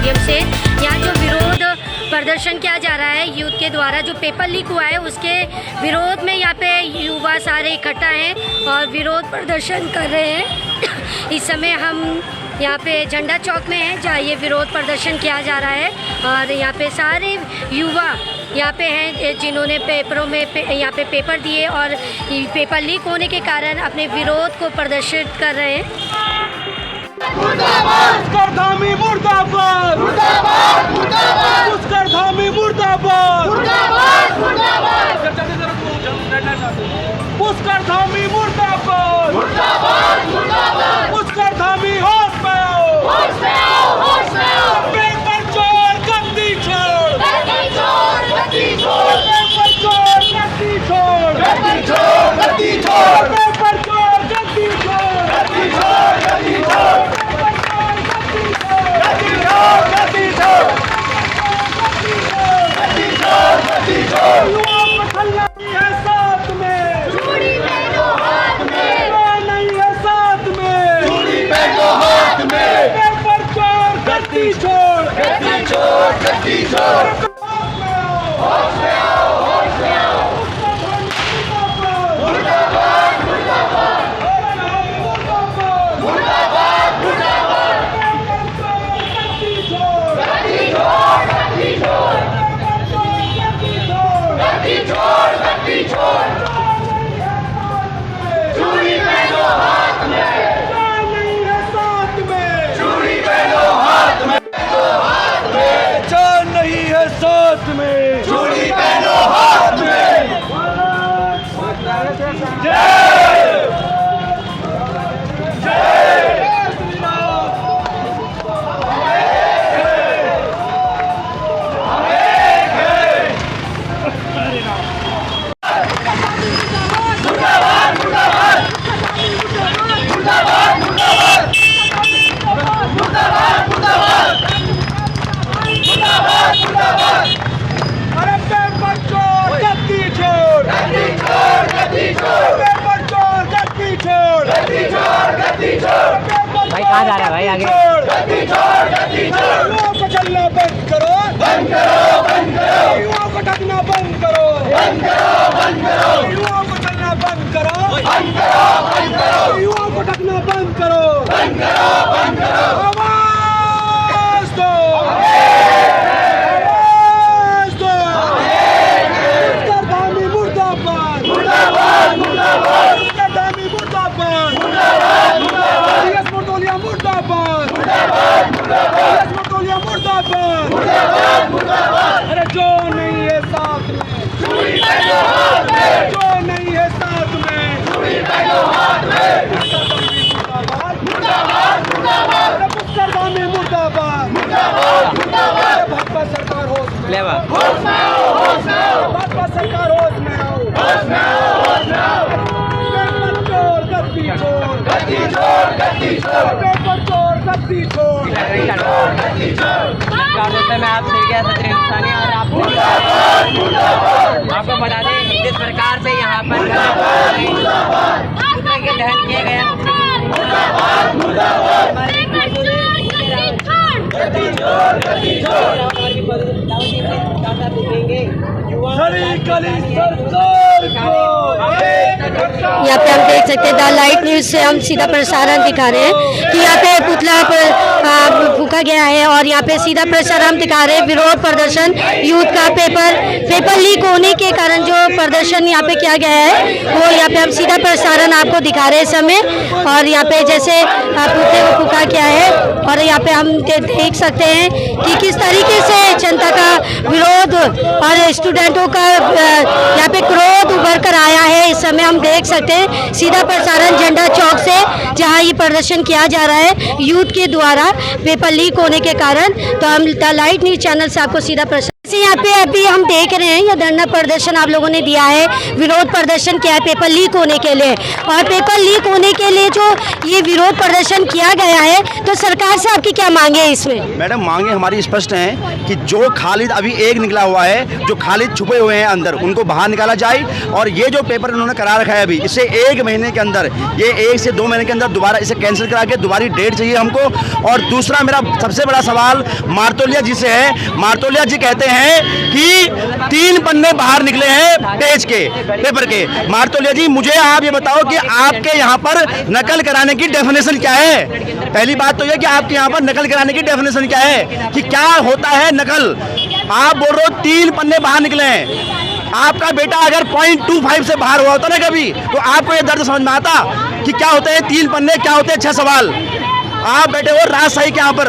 माध्यम से यहाँ जो विरोध प्रदर्शन किया जा रहा है यूथ के द्वारा, जो पेपर लीक हुआ है उसके विरोध में यहाँ पे युवा सारे इकट्ठा हैं और विरोध प्रदर्शन कर रहे हैं। इस समय हम यहाँ पे झंडा चौक में हैं जहाँ ये विरोध प्रदर्शन किया जा रहा है और यहाँ पे सारे युवा यहाँ पे हैं जिन्होंने पेपरों में यहाँ पे पेपर दिए और पेपर लीक होने के कारण अपने विरोध को प्रदर्शित कर रहे हैं। पुष्करधामी मुर्दाबाद, मुर्दाबाद, मुर्दाबाद, पुष्करधामी मुर्दाबाद, मुर्दाबाद, मुर्दाबाद, पुष्करधामी मुर्दाबाद, मुर्दाबाद, मुर्दाबाद, पुष्करधामी होश में आओ, होश में आओ, होश में आओ, पेपर चोर गद्दी छोड़, गद्दी छोड़, गद्दी छोड़, पेपर चोर गद्दी छोड़, गद्दी छोड़, गद्दी छोड़, पेपर चोर गद्दी छोड़, गद्दी छोड़, गद्दी छोड़, भाई कहाँ जा रहा है भाई आगे? युवाओं को चलना बंद करो, बंद करो, बंद करो, युवाओं को ढकना बंद करो, बंद करो, बंद करो, युवाओं को चलना बंद करो, बंद करो, बंद करो, युवाओं को ढकना बंद करो, बंद करो, बंद करो, आवाज दो, आवाज दो, पुष्करधामी मुर्दाबाद, मुर्दाबाद, मुर्दाबाद, पुष्करधामी मुर्दाबाद, मुर्दाबाद, मुर्दाबाद, यस मुर्दोलिया मुर्दाबाद, मुर्दाबाद, मुर्दाबाद, यस मुर्दोलिया मुर्दाबाद, मुर्दाबाद, मुर्दाबाद, अरे जो नहीं है साथ में, चूड़ी पहनो हाथ में, जो नहीं है साथ में, चूड़ी पहनो हाथ में, मुर्दाबाद, मुर्दाबाद, मुर्दाबाद, अरे पुष्करधामी मुर्दाबाद, मुर्दाबाद, मुर्दाबाद, भाजपा सरकार होश में आओ, होश में आओ, होश में आओ, भाजपा सरकार होश में आओ, होश में आओ, होश में आओ, पेपर चोर गद्दी छोड़, गद्दी छोड़, गद्दी छोड़, पेपर चोर गद्दी छोड़, गद्दी छोड़, गद्दी छोड़। मैं आप से गया सदर हिंदुस्तानी और आपको बता दें जिस प्रकार से यहाँ पर के दहन किए गए यहाँ पे हम देख सकते हैं द लाइट न्यूज़ से हम सीधा प्रसारण दिखा रहे हैं कि यहाँ पे पुतला पर फूका गया है और यहाँ पे सीधा प्रसारण हम दिखा रहे हैं विरोध प्रदर्शन यूथ का पेपर लीक होने के कारण जो प्रदर्शन यहाँ पे किया गया है वो यहाँ पे हम सीधा प्रसारण आपको दिखा रहे हैं इस समय। और यहाँ पे जैसे पुतले को फूका गया है और यहाँ पे हम देख सकते हैं कि किस तरीके से जनता का विरोध और स्टूडेंटों का यहाँ पे क्रोध उभर कर आया है। इस समय हम देख सकते हैं सीधा प्रसारण झंडा चौक से जहाँ ये प्रदर्शन किया जा रहा है यूथ के द्वारा पेपर लीक होने के कारण। तो हम द लाइट न्यूज़ चैनल से आपको सीधा प्रसारण जैसे यहाँ पे अभी हम देख रहे हैं, ये धरना प्रदर्शन आप लोगों ने दिया है, विरोध प्रदर्शन किया है पेपर लीक होने के लिए, और पेपर लीक होने के लिए जो ये विरोध प्रदर्शन किया गया है, तो सरकार से आपकी क्या मांगे है इसमें? मैडम, मांगे हमारी स्पष्ट हैं कि जो खालिद अभी एक निकला हुआ है, जो खालिद छुपे हुए हैं अंदर, उनको बाहर निकाला जाए। और ये जो पेपर इन्होंने करा रखा है अभी, इसे 1 महीने के अंदर, ये 1 से 2 महीने के अंदर दोबारा इसे कैंसिल करा के दोबारा डेट चाहिए हमको। और दूसरा मेरा सबसे बड़ा सवाल मारतोलिया जी से है। मारतोलिया जी कहते हैं कि 3 पन्ने बाहर निकले हैं पेज के, पेपर के। मारतोलिया जी, मुझे आप ये बताओ कि आपके यहाँ पर नकल कराने की डेफिनेशन क्या है? पहली बात तो ये कि आपके यहाँ पर नकल कराने की डेफिनेशन क्या है, कि क्या होता है नकल? आप बोल रहे हो 3 पन्ने बाहर निकले हैं। आपका बेटा अगर 0.25 से बाहर हुआ होता ना कभी, तो आपको ये दर्द समझ में आता कि क्या होते हैं 3 पन्ने, क्या होते हैं 6 सवाल। आप बैठे हो राजशाही के यहाँ पर,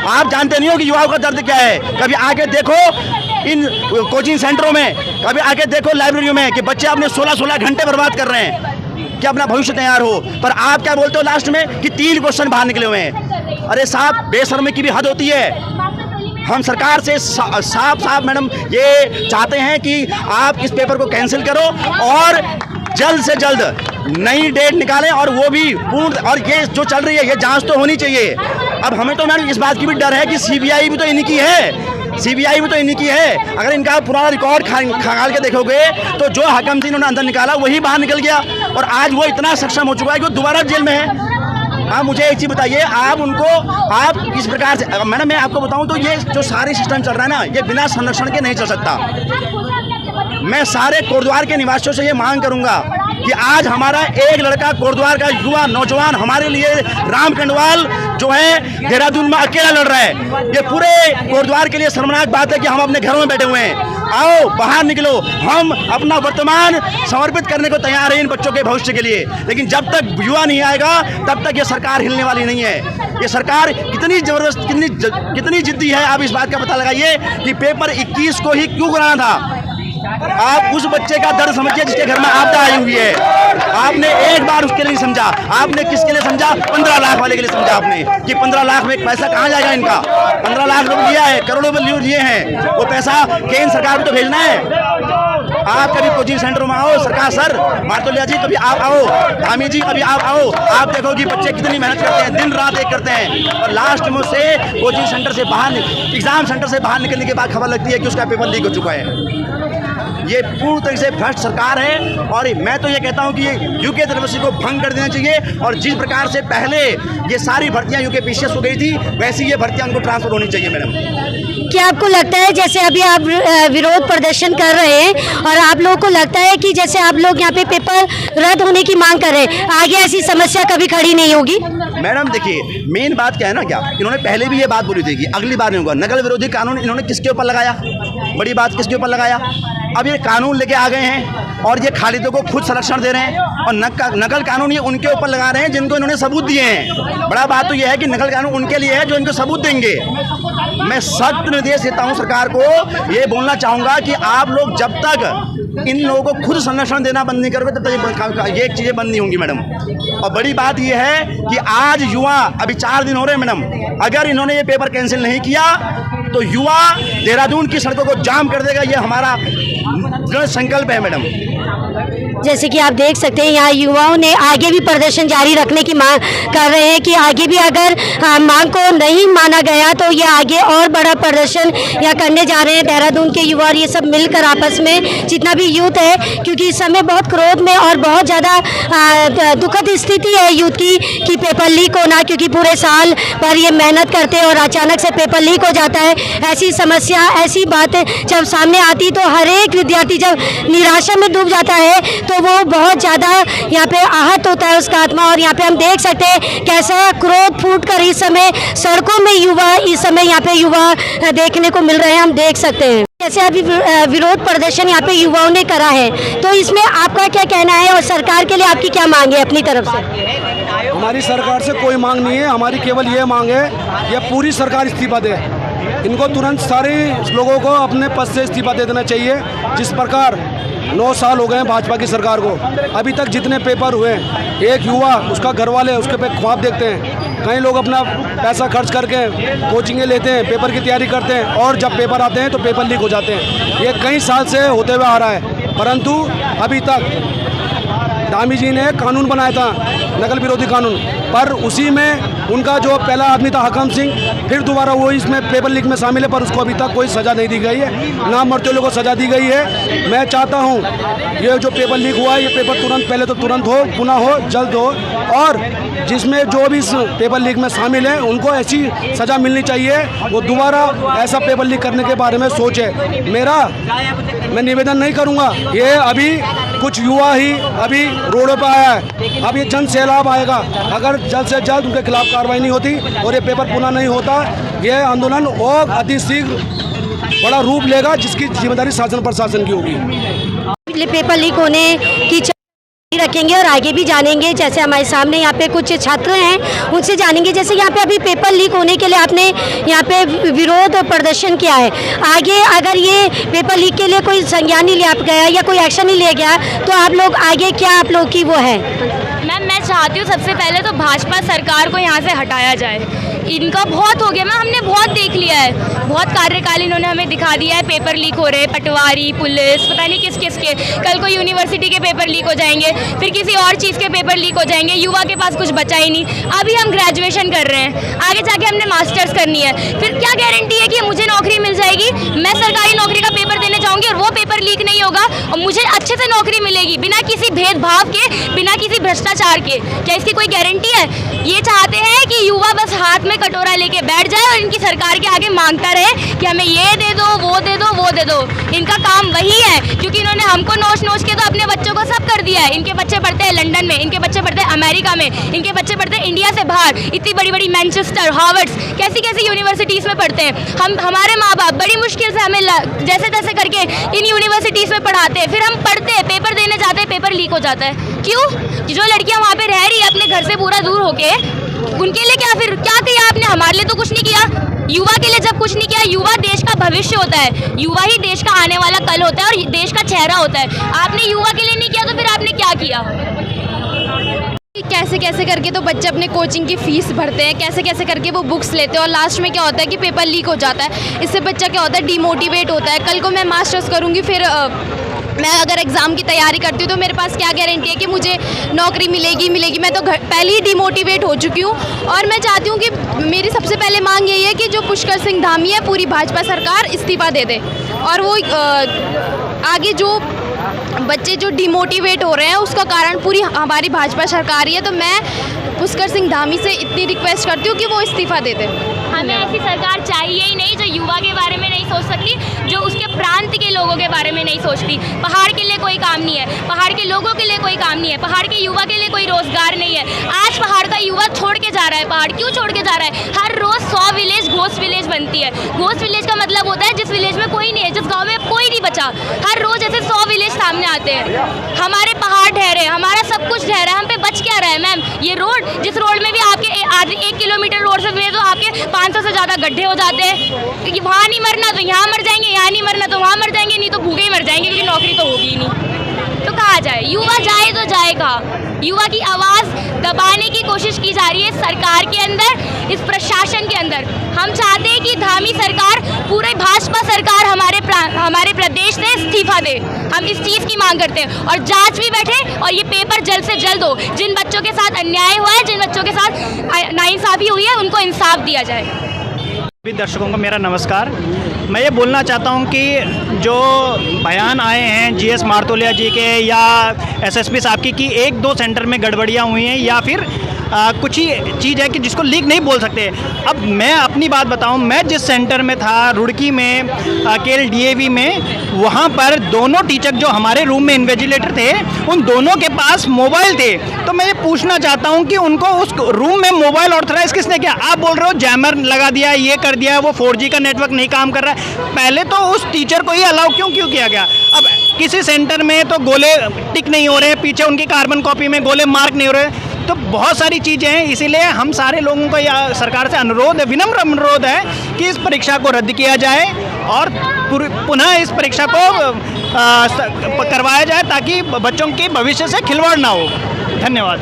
आप जानते नहीं हो कि युवाओं का दर्द क्या है। कभी आके देखो इन कोचिंग सेंटरों में, कभी आके देखो लाइब्रेरियों में कि बच्चे अपने 16-16 घंटे बर्बाद कर रहे हैं कि अपना भविष्य तैयार हो। पर आप क्या बोलते हो लास्ट में कि 3 क्वेश्चन बाहर निकले हुए हैं। अरे साहब, बेशर्मी की भी हद होती है। हम सरकार से साफ मैडम ये चाहते हैं कि आप इस पेपर को कैंसिल करो और जल्द से जल्द नई डेट निकालें, और वो भी पूर्ण। और ये जो चल रही है, ये जांच तो होनी चाहिए। अब हमें तो मैडम इस बात की भी डर है कि सीबीआई भी तो इन्हीं की है, सीबीआई भी तो इन्हीं की है। अगर इनका पुराना रिकॉर्ड खंगाल के देखोगे तो जो हकम थी इन्होंने अंदर निकाला वही बाहर निकल गया, और आज वो इतना सक्षम हो चुका है कि वो दोबारा जेल में है। आप मुझे एक चीज़ बताइए, आप उनको आप किस प्रकार से, मैडम मैं आपको बताऊं तो ये जो सारे सिस्टम चल रहा है ना, ये बिना संरक्षण के नहीं चल सकता। मैं सारे कोटद्वार के निवासियों से ये मांग करूंगा कि आज हमारा एक लड़का कोटद्वार का युवा नौजवान हमारे लिए राम कंडवाल जो है देहरादून में अकेला लड़ रहा है। ये पूरे कोटद्वार के लिए शर्मनाक बात है कि हम अपने घरों में बैठे हुए हैं। आओ बाहर निकलो, हम अपना वर्तमान समर्पित करने को तैयार हैं इन बच्चों के भविष्य के लिए। लेकिन जब तक युवा नहीं आएगा तब तक ये सरकार हिलने वाली नहीं है। ये सरकार कितनी जबरदस्त, कितनी जिद्दी है, आप इस बात का पता लगाइए कि पेपर 21 को ही क्यों कराना था। आप उस बच्चे का दर्द समझिए जिसके घर में आपदा आई हुई है। आपने एक बार उसके लिए समझा, आपने किसके लिए समझा? 15 लाख वाले के लिए समझा आपने कि 15 लाख में पैसा कहाँ जाएगा इनका। 15 लाख रुपये लिया है, करोड़ों रुपये लिए हैं, वो पैसा केंद्र सरकार को तो भेजना है। आप कभी कोचिंग सेंटरों में आओ, सरकार सर मारतोलिया जी कभी आप आओ, धामी जी कभी आप आओ, आप देखो कि बच्चे कितनी मेहनत करते हैं, दिन रात एक करते हैं, और लास्ट में उससे कोचिंग सेंटर से बाहर, एग्जाम सेंटर से बाहर निकलने के बाद खबर लगती है कि उसका पेपर लीक हो चुका है। ये पूर्ण तरीके से भ्रष्ट सरकार है, और मैं तो ये कहता हूँ कि ये यूके यूनिवर्सिटी को भंग कर देना चाहिए, और जिस प्रकार से पहले ये सारी भर्तियाँ यूके पीसीएस हो गई थी, वैसी ये भर्तियाँ उनको ट्रांसफर होनी चाहिए। मैडम, क्या आपको लगता है जैसे अभी आप विरोध प्रदर्शन कर रहे हैं और आप लोगों को लगता है कि जैसे आप लोग यहाँ पे पेपर रद्द होने की मांग कर रहे हैं, आगे ऐसी समस्या कभी खड़ी नहीं होगी? मैडम देखिए, मेन बात क्या है ना, क्या इन्होंने पहले भी ये बात बोली थी कि अगली बार नहीं होगा। नकल विरोधी कानून इन्होंने किसके ऊपर लगाया? बड़ी बात किसके ऊपर लगाया? अब ये कानून लेके आ गए हैं और ये खालिदों को खुद संरक्षण दे रहे हैं, और नकल कानून ये उनके ऊपर लगा रहे हैं जिनको इन्होंने सबूत दिए हैं। बड़ा बात तो ये है कि नकल कानून उनके लिए है जो इनको सबूत देंगे। मैं सख्त निर्देश देता हूं सरकार को, ये बोलना चाहूँगा कि आप लोग जब तक इन लोगों को खुद संरक्षण देना बंद नहीं करोगे तब तक ये चीज़ें बंद नहीं होंगी मैडम। और बड़ी बात ये है कि आज युवा, अभी 4 दिन हो रहे हैं मैडम, अगर इन्होंने ये पेपर कैंसिल नहीं किया तो युवा देहरादून की सड़कों को जाम कर देगा। ये हमारा दृढ़ संकल्प है मैडम। जैसे कि आप देख सकते हैं यहाँ युवाओं ने आगे भी प्रदर्शन जारी रखने की मांग कर रहे हैं कि आगे भी अगर मांग को नहीं माना गया तो ये आगे और बड़ा प्रदर्शन यहाँ करने जा रहे हैं। देहरादून के युवा और ये सब मिलकर आपस में जितना भी यूथ है, क्योंकि इस समय बहुत क्रोध में और बहुत ज़्यादा दुखद स्थिति है यूथ की कि पेपर लीक होना, क्योंकि पूरे साल पर ये मेहनत करते हैं और अचानक से पेपर लीक हो जाता है। ऐसी समस्या, ऐसी बात जब सामने आती तो हर एक विद्यार्थी जब निराशा में डूब जाता है तो वो बहुत ज़्यादा यहाँ पे आहत होता है उसका आत्मा। और यहाँ पे हम देख सकते हैं कैसा क्रोध फूट कर इस समय सड़कों में युवा, इस समय यहाँ पे युवा देखने को मिल रहे हैं, हम देख सकते हैं। जैसे अभी विरोध प्रदर्शन यहाँ पे युवाओं ने करा है, तो इसमें आपका क्या कहना है और सरकार के लिए आपकी क्या मांग है अपनी तरफ से? हमारी सरकार से कोई मांग नहीं है, हमारी केवल ये मांग है ये पूरी सरकार इस्तीफा दे। इनको तुरंत सारे लोगों को अपने पद से इस्तीफा दे देना चाहिए। जिस प्रकार 9 साल हो गए हैं भाजपा की सरकार को, अभी तक जितने पेपर हुए, एक युवा, उसका घर वाले उसके पे ख्वाब देखते हैं कई लोग अपना पैसा खर्च करके कोचिंगें लेते हैं, पेपर की तैयारी करते हैं और जब पेपर आते हैं तो पेपर लीक हो जाते हैं। ये कई साल से होते हुए आ रहा है, परंतु अभी तक धामी जी ने कानून बनाया था, नकल विरोधी कानून, पर उसी में उनका जो पहला आदमी था हकम सिंह, फिर दोबारा वो इसमें पेपर लीक में शामिल है, पर उसको अभी तक कोई सज़ा नहीं दी गई है, ना मरते लोगों को सज़ा दी गई है। मैं चाहता हूँ ये जो पेपर लीक हुआ है, ये पेपर तुरंत, पहले तो तुरंत हो, पुनः हो, जल्द हो, और जिसमें जो भी इस पेपर लीक में शामिल हैं उनको ऐसी सज़ा मिलनी चाहिए, वो दोबारा ऐसा पेपर लीक करने के बारे में सोचे। मैं निवेदन नहीं करूँगा, ये अभी कुछ युवा ही अभी रोडों पर आया है, अब ये जन सैलाब आएगा अगर जल्द से जल्द उनके खिलाफ कार्रवाई नहीं होती और ये पेपर पुनः नहीं होता, ये आंदोलन और अतिशीघ्र बड़ा रूप लेगा, जिसकी जिम्मेदारी शासन प्रशासन की होगी। पेपर लीक होने की रखेंगे और आगे भी जानेंगे। जैसे हमारे सामने यहाँ पे कुछ छात्र हैं, उनसे जानेंगे। जैसे यहाँ पे अभी पेपर लीक होने के लिए आपने यहाँ पे विरोध प्रदर्शन किया है, आगे अगर ये पेपर लीक के लिए कोई संज्ञान नहीं लिया गया या कोई एक्शन नहीं लिया गया तो आप लोग आगे क्या आप लोग की वो है? मैम मैं चाहती हूँ सबसे पहले तो भाजपा सरकार को यहाँ से हटाया जाए। इनका बहुत हो गया मैम, हमने बहुत देख लिया है, बहुत कार्यकाल इन्होंने हमें दिखा दिया है। पेपर लीक हो रहे, पटवारी, पुलिस, पता नहीं किस किस के, कल को यूनिवर्सिटी के पेपर लीक हो जाएंगे, फिर किसी और चीज़ के पेपर लीक हो जाएंगे। युवा के पास कुछ बचा ही नहीं। अभी हम ग्रेजुएशन कर रहे हैं, आगे जाके हमने मास्टर्स करनी है, फिर क्या गारंटी है कि मुझे नौकरी मिल जाएगी? मैं सरकारी नौकरी का पेपर देने जाऊँगी और वो पेपर लीक नहीं होगा और मुझे अच्छे से नौकरी मिलेगी बिना किसी भेदभाव के, बिना किसी भ्रष्टाचार के। क्या इसकी कोई गारंटी है? ये चाहते हैं कि युवा बस हाथ में कटोरा लेके बैठ जाए और इनकी सरकार के आगे मांगता रहे कि हमें ये दे दो, वो दे दो, वो दे दो। इनका काम वही है, क्योंकि इन्होंने हमको नोच नोच के तो अपने बच्चों को सब कर दिया है। इनके बच्चे पढ़ते हैं लंदन में, इनके बच्चे पढ़ते हैं अमेरिका में, इनके बच्चे पढ़ते हैं इंडिया से बाहर, इतनी बड़ी बड़ी मैनचेस्टर, हार्वर्ड्स, कैसी कैसी यूनिवर्सिटीज़ में पढ़ते हैं। हमारे माँ बाप बड़ी मुश्किल से हमें जैसे तैसे करके इन यूनिवर्सिटीज़ में पढ़ाते हैं, फिर हम पढ़ते हैं, पेपर देने जाते हैं, पेपर लीक हो जाता है। क्यों? जो लड़कियाँ वहाँ पे रह रही है अपने घर से पूरा दूर होके, उनके लिए क्या फिर क्या किया आपने? हमारे लिए तो कुछ नहीं किया। युवा के लिए जब कुछ नहीं किया, युवा देश का भविष्य होता है, युवा ही देश का आने वाला कल होता है और देश का चेहरा होता है। आपने युवा के लिए नहीं किया तो फिर आपने क्या किया? कैसे कैसे करके तो बच्चे अपने कोचिंग की फ़ीस भरते हैं, कैसे कैसे करके वो बुक्स लेते हैं और लास्ट में क्या होता है कि पेपर लीक हो जाता है। इससे बच्चा क्या होता है, डिमोटिवेट होता है। कल को मैं मास्टर्स करूँगी, फिर मैं अगर एग्ज़ाम की तैयारी करती हूँ तो मेरे पास क्या गारंटी है कि मुझे नौकरी मिलेगी? मैं तो पहले ही डिमोटिवेट हो चुकी हूँ। और मैं चाहती हूँ कि मेरी सबसे पहले मांग यही है कि जो पुष्कर सिंह धामी है, पूरी भाजपा सरकार इस्तीफ़ा दे दे और वो आगे जो बच्चे जो डिमोटिवेट हो रहे हैं उसका कारण पूरी हमारी भाजपा सरकार ही है। तो मैं पुष्कर सिंह धामी से इतनी रिक्वेस्ट करती हूँ कि वो इस्तीफ़ा दे दें। हमें ऐसी सरकार चाहिए ही नहीं जो युवा के बारे में नहीं सोच सकती, जो उसके प्रांत के लोगों के बारे में नहीं सोचती। पहाड़ के लिए कोई काम नहीं है, पहाड़ के लोगों के लिए कोई काम नहीं है, पहाड़ के युवा के लिए कोई रोजगार नहीं है। आज पहाड़ का युवा छोड़ के जा रहा है। पहाड़ क्यों छोड़ के जा रहा है? हर रोज 100 विलेज घोस्ट विलेज बनती है। घोस्ट विलेज का मतलब होता है जिस विलेज में कोई नहीं है, जिस गाँव में कोई नहीं बचा। हर रोज ऐसे 100 विलेज सामने आते हैं। हमारे पहाड़ ठहरे, हमारा सब कुछ ठहरा है, हम पे बच क्या रहा है मैम? ये रोड, जिस रोड में भी आपके आधे 1 किलोमीटर रोड से तो आपके 500 से ज़्यादा गड्ढे हो जाते हैं। क्योंकि वहाँ नहीं मरना तो यहाँ मर जाएंगे, यहाँ नहीं मरना तो वहाँ मर जाएंगे, नहीं तो भूखे ही मर जाएंगे, क्योंकि नौकरी तो होगी ही नहीं। तो कहाँ जाए युवा? जाए तो जाए कहाँ? युवा की आवाज़ दबाने की कोशिश की जा रही है सरकार के अंदर, इस प्रशासन के अंदर। हम चाहते हैं कि धामी सरकार, पूरे भाजपा सरकार हमारे प्रदेश से इस्तीफा दे। हम इस चीज़ की मांग करते हैं और जांच भी बैठे और ये पेपर जल्द से जल्द हो। जिन बच्चों के साथ अन्याय हुआ है, जिन बच्चों के साथ नाइंसाफ़ी हुई है, उनको इंसाफ दिया जाए। सभी दर्शकों को मेरा नमस्कार। मैं ये बोलना चाहता हूँ कि जो बयान आए हैं जीएस मारतोलिया जी के या एसएसपी साहब की 1-2 सेंटर में गड़बड़ियाँ हुई हैं या फिर कुछ ही चीज़ है कि जिसको लीक नहीं बोल सकते। अब मैं अपनी बात बताऊं, मैं जिस सेंटर में था रुड़की में केल डीएवी में, वहां पर दोनों टीचर जो हमारे रूम में इन्विजिलेटर थे, उन दोनों के पास मोबाइल थे। तो मैं ये पूछना चाहता हूं कि उनको उस रूम में मोबाइल ऑथराइज किसने किया? आप बोल रहे हो जैमर लगा दिया, ये कर दिया, वो 4G का नेटवर्क नहीं काम कर रहा है। पहले तो उस टीचर को ही अलाउ क्यों किया गया? अब किसी सेंटर में तो गोले टिक नहीं हो रहे, पीछे उनकी कार्बन कॉपी में गोले मार्क नहीं हो रहे, तो बहुत सारी चीज़ें हैं। इसीलिए हम सारे लोगों का या सरकार से अनुरोध है, विनम्र अनुरोध है कि इस परीक्षा को रद्द किया जाए और पुनः इस परीक्षा को करवाया जाए ताकि बच्चों के भविष्य से खिलवाड़ ना हो। धन्यवाद।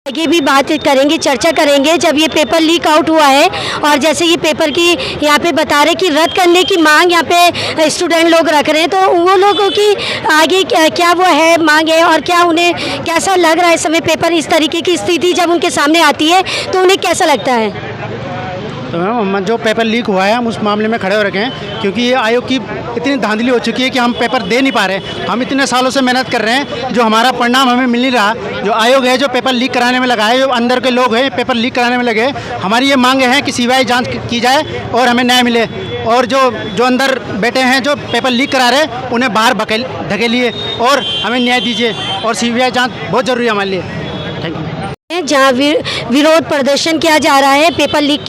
आगे भी बात करेंगे, चर्चा करेंगे। जब ये पेपर लीक आउट हुआ है और जैसे ये पेपर की यहाँ पे बता रहे कि रद्द करने की मांग यहाँ पे स्टूडेंट लोग रख रहे हैं, तो वो लोगों की आगे क्या वो है मांग है और क्या उन्हें कैसा लग रहा है इस समय पेपर इस तरीके की स्थिति जब उनके सामने आती है तो उन्हें कैसा लगता है? तो मैम जो पेपर लीक हुआ है हम उस मामले में खड़े हो रखे हैं, क्योंकि ये आयोग की इतनी धांधली हो चुकी है कि हम पेपर दे नहीं पा रहे। हम इतने सालों से मेहनत कर रहे हैं, जो हमारा परिणाम हमें मिल नहीं रहा। जो आयोग है जो पेपर लीक कराने में लगा है, जो अंदर के लोग हैं पेपर लीक कराने में लगे, हमारी ये मांग है कि सीबीआई जांच की जाए और हमें न्याय मिले। और जो अंदर बैठे हैं जो पेपर लीक करा रहे हैं उन्हें बाहर धकेलिए और हमें न्याय दीजिए, और सीबीआई जाँच बहुत ज़रूरी है हमारे लिए। Thank you. जहाँ विरोध प्रदर्शन किया जा रहा है पेपर लीक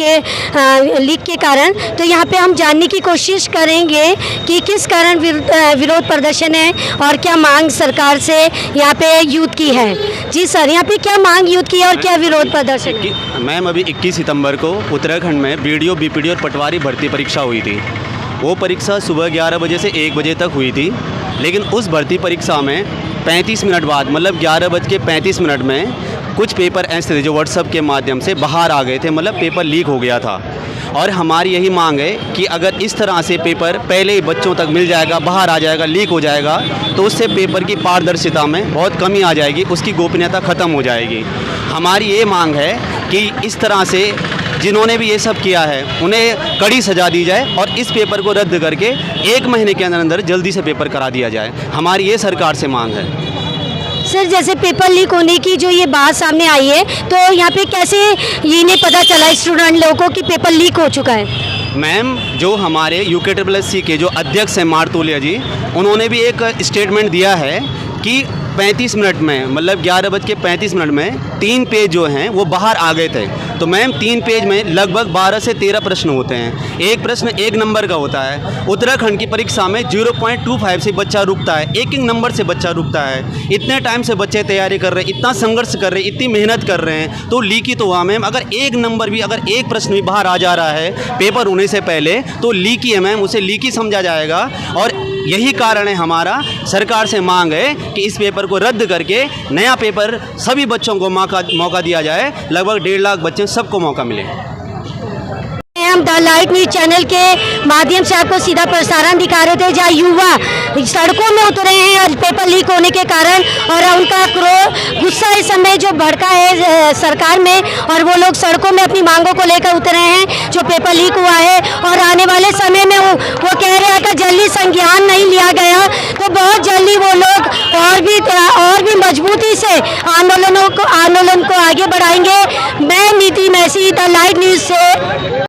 के कारण, तो यहाँ पे हम जानने की कोशिश करेंगे कि किस कारण विरोध प्रदर्शन है और क्या मांग सरकार से यहाँ पे यूथ की है। जी सर, यहाँ पे क्या मांग यूथ की है और क्या विरोध प्रदर्शन? मैम अभी 21 सितंबर को उत्तराखंड में बीडीओ, बीपीडी और पटवारी भर्ती परीक्षा हुई थी। वो परीक्षा सुबह 11 बजे से 1 बजे तक हुई थी, लेकिन उस भर्ती परीक्षा में 35 मिनट बाद मतलब 11:35 में कुछ पेपर ऐसे थे जो व्हाट्सएप के माध्यम से बाहर आ गए थे, मतलब पेपर लीक हो गया था। और हमारी यही मांग है कि अगर इस तरह से पेपर पहले ही बच्चों तक मिल जाएगा, बाहर आ जाएगा, लीक हो जाएगा, तो उससे पेपर की पारदर्शिता में बहुत कमी आ जाएगी, उसकी गोपनीयता ख़त्म हो जाएगी। हमारी ये मांग है कि इस तरह से जिन्होंने भी ये सब किया है उन्हें कड़ी सज़ा दी जाए और इस पेपर को रद्द करके 1 महीने के अंदर अंदर जल्दी से पेपर करा दिया जाए। हमारी ये सरकार से मांग है। सर, जैसे पेपर लीक होने की जो ये बात सामने आई है, तो यहाँ पे कैसे ये नहीं पता चला स्टूडेंट लोगों को कि पेपर लीक हो चुका है? मैम जो हमारे UKSSC के जो अध्यक्ष हैं मारतोलिया जी, उन्होंने भी एक स्टेटमेंट दिया है कि 35 मिनट में मतलब 11:35 में 3 पेज जो हैं वो बाहर आ गए थे। तो मैम 3 पेज में लगभग 12 से 13 प्रश्न होते हैं। एक प्रश्न 1 नंबर का होता है। उत्तराखंड की परीक्षा में 0.25 से बच्चा रुकता है, एक नंबर से बच्चा रुकता है। इतने टाइम से बच्चे तैयारी कर रहे हैं, इतना संघर्ष कर रहे हैं, इतनी मेहनत कर रहे हैं, तो लीक ही तो हुआ मैम। अगर 1 नंबर भी, अगर एक प्रश्न भी बाहर आ जा रहा है पेपर होने से पहले, तो लीक ही है मैम, उसे लीक ही समझा जाएगा। और यही कारण है हमारा सरकार से मांग है कि इस पेपर को रद्द करके नया पेपर सभी बच्चों को मौका दिया जाए। लगभग 1.5 लाख बच्चे सबको मौका मिले। हम द लाइट न्यूज चैनल के माध्यम से आपको सीधा प्रसारण दिखा रहे थे, जहाँ युवा सड़कों में उतरे हैं और पेपर लीक होने के कारण, और उनका गुस्सा इस समय जो भड़का है सरकार में, और वो लोग सड़कों में अपनी मांगों को लेकर उतरे हैं जो पेपर लीक हुआ है। और आने वाले समय में वो कह रहे हैं कि जल्दी संज्ञान नहीं लिया गया तो बहुत जल्दी वो लोग और भी मजबूती से आंदोलन को आगे बढ़ाएंगे। मैं नीति मैसी, द लाइट न्यूज से।